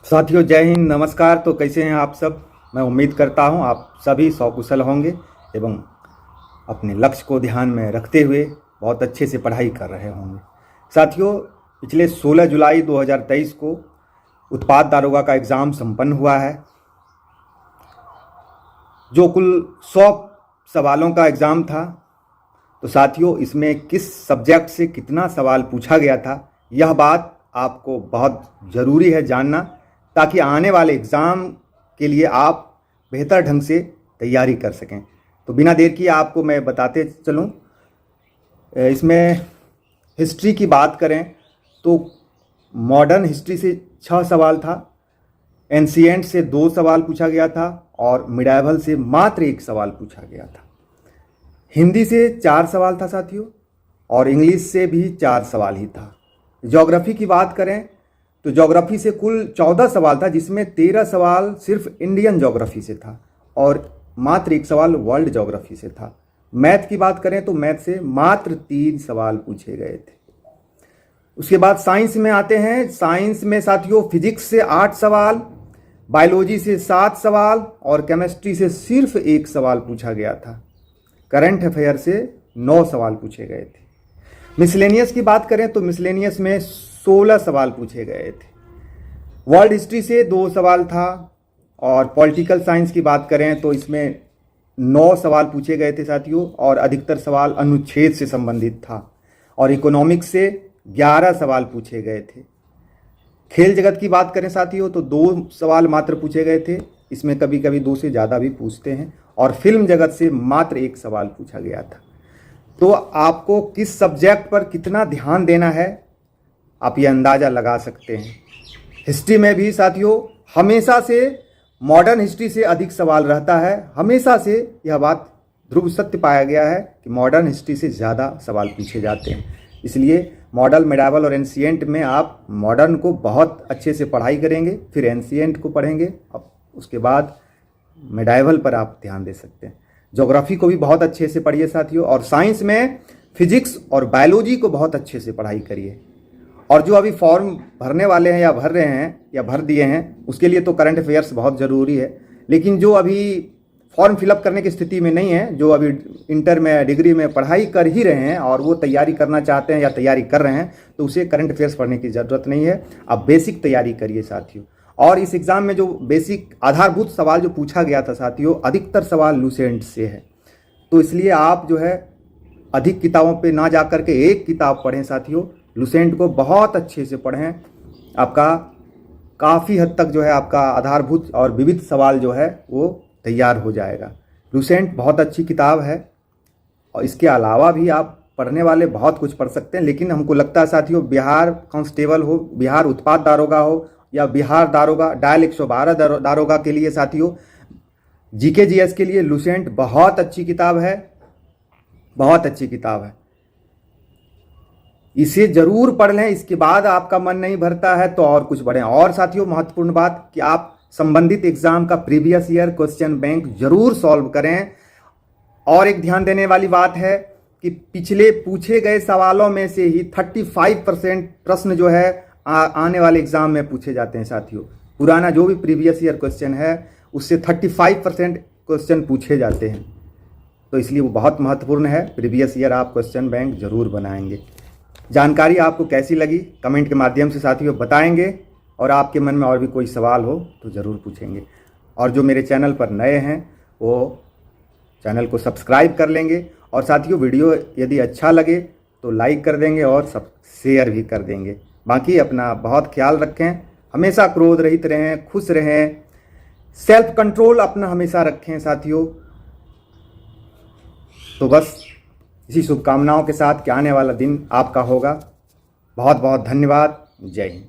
साथियों, जय हिंद, नमस्कार। तो कैसे हैं आप सब? मैं उम्मीद करता हूं आप सभी सकुशल होंगे एवं अपने लक्ष्य को ध्यान में रखते हुए बहुत अच्छे से पढ़ाई कर रहे होंगे। साथियों, पिछले 16 जुलाई 2023 को उत्पाद दारोगा का एग्ज़ाम संपन्न हुआ है, जो कुल 100 सवालों का एग्ज़ाम था। तो साथियों, इसमें किस सब्जेक्ट से कितना सवाल पूछा गया था, यह बात आपको बहुत ज़रूरी है जानना, ताकि आने वाले एग्ज़ाम के लिए आप बेहतर ढंग से तैयारी कर सकें। तो बिना देर किए आपको मैं बताते चलूं। इसमें हिस्ट्री की बात करें तो मॉडर्न हिस्ट्री से 6 सवाल था, एंशिएंट से 2 सवाल पूछा गया था और मिडाइवल से मात्र 1 सवाल पूछा गया था। हिंदी से 4 सवाल था साथियों, और इंग्लिश से भी 4 सवाल ही था। ज्योग्राफी की बात करें तो ज्योग्राफी से कुल 14 सवाल था, जिसमें 13 सवाल सिर्फ इंडियन ज्योग्राफी से था और मात्र 1 सवाल वर्ल्ड ज्योग्राफी से था। मैथ की बात करें तो मैथ से मात्र 3 सवाल पूछे गए थे। उसके बाद साइंस में आते हैं। साइंस में साथियों फिजिक्स से 8 सवाल, बायोलॉजी से 7 सवाल और केमिस्ट्री से सिर्फ 1 सवाल पूछा गया था। करंट अफेयर से 9 सवाल पूछे गए थे। मिसलेनियस की बात करें तो मिसलेनियस में 16 सवाल पूछे गए थे। वर्ल्ड हिस्ट्री से 2 सवाल था और पॉलिटिकल साइंस की बात करें तो इसमें 9 सवाल पूछे गए थे साथियों, और अधिकतर सवाल अनुच्छेद से संबंधित था। और इकोनॉमिक्स से 11 सवाल पूछे गए थे। खेल जगत की बात करें साथियों तो 2 सवाल मात्र पूछे गए थे, इसमें कभी कभी 2 से ज़्यादा भी पूछते हैं। और फिल्म जगत से मात्र 1 सवाल पूछा गया था। तो आपको किस सब्जेक्ट पर कितना ध्यान देना है, आप ये अंदाज़ा लगा सकते हैं। हिस्ट्री में भी साथियों हमेशा से मॉडर्न हिस्ट्री से अधिक सवाल रहता है। हमेशा से यह बात ध्रुव सत्य पाया गया है कि मॉडर्न हिस्ट्री से ज़्यादा सवाल पूछे जाते हैं। इसलिए मॉडल, मिडाइवल और एंशिएंट में आप मॉडर्न को बहुत अच्छे से पढ़ाई करेंगे, फिर एंशिएंट को पढ़ेंगे, अब उसके बाद मिडाइवल पर आप ध्यान दे सकते हैं। ज्योग्राफी को भी बहुत अच्छे से पढ़िए साथियों, और साइंस में फिजिक्स और बायोलॉजी को बहुत अच्छे से पढ़ाई करिए। और जो अभी फॉर्म भरने वाले हैं या भर रहे हैं या भर दिए हैं, उसके लिए तो करंट अफेयर्स बहुत ज़रूरी है। लेकिन जो अभी फॉर्म फिलअप करने की स्थिति में नहीं है, जो अभी इंटर में, डिग्री में पढ़ाई कर ही रहे हैं और वो तैयारी करना चाहते हैं या तैयारी कर रहे हैं, तो उसे करंट अफेयर्स पढ़ने की ज़रूरत नहीं है। आप बेसिक तैयारी करिए साथियों। और इस एग्ज़ाम में जो बेसिक आधारभूत सवाल जो पूछा गया था साथियों, अधिकतर सवाल लुसेंट से है। तो इसलिए आप जो है अधिक किताबों पे ना जा कर के एक किताब पढ़ें साथियों। लुसेंट को बहुत अच्छे से पढ़ें, आपका काफ़ी हद तक जो है आपका आधारभूत और विविध सवाल जो है वो तैयार हो जाएगा। लुसेंट बहुत अच्छी किताब है, और इसके अलावा भी आप पढ़ने वाले बहुत कुछ पढ़ सकते हैं। लेकिन हमको लगता है साथियों, बिहार कांस्टेबल हो, बिहार उत्पाद दारोगा हो या बिहार दारोगा, डायल 112 दारोगा के लिए साथियों, जीके जीएस के लिए लुसेंट बहुत अच्छी किताब है, बहुत अच्छी किताब है। इसे जरूर पढ़ लें। इसके बाद आपका मन नहीं भरता है तो और कुछ पढ़ें। और साथियों, महत्वपूर्ण बात कि आप संबंधित एग्जाम का प्रीवियस ईयर क्वेश्चन बैंक जरूर सॉल्व करें। और एक ध्यान देने वाली बात है कि पिछले पूछे गए सवालों में से ही 35% प्रश्न जो है आने वाले एग्जाम में पूछे जाते हैं साथियों। पुराना जो भी प्रीवियस ईयर क्वेश्चन है उससे 35% क्वेश्चन पूछे जाते हैं। तो इसलिए वो बहुत महत्वपूर्ण है। प्रीवियस ईयर आप क्वेश्चन बैंक जरूर बनाएंगे। जानकारी आपको कैसी लगी कमेंट के माध्यम से साथियों बताएंगे, और आपके मन में और भी कोई सवाल हो तो ज़रूर पूछेंगे। और जो मेरे चैनल पर नए हैं वो चैनल को सब्सक्राइब कर लेंगे, और साथियों वीडियो यदि अच्छा लगे तो लाइक कर देंगे और सब शेयर भी कर देंगे। बाकी अपना बहुत ख्याल रखें, हमेशा क्रोध रहित रहें, खुश रहें, सेल्फ कंट्रोल अपना हमेशा रखें साथियों। तो बस इसी शुभकामनाओं के साथ कि आने वाला दिन आपका होगा। बहुत बहुत धन्यवाद। जय हिंद।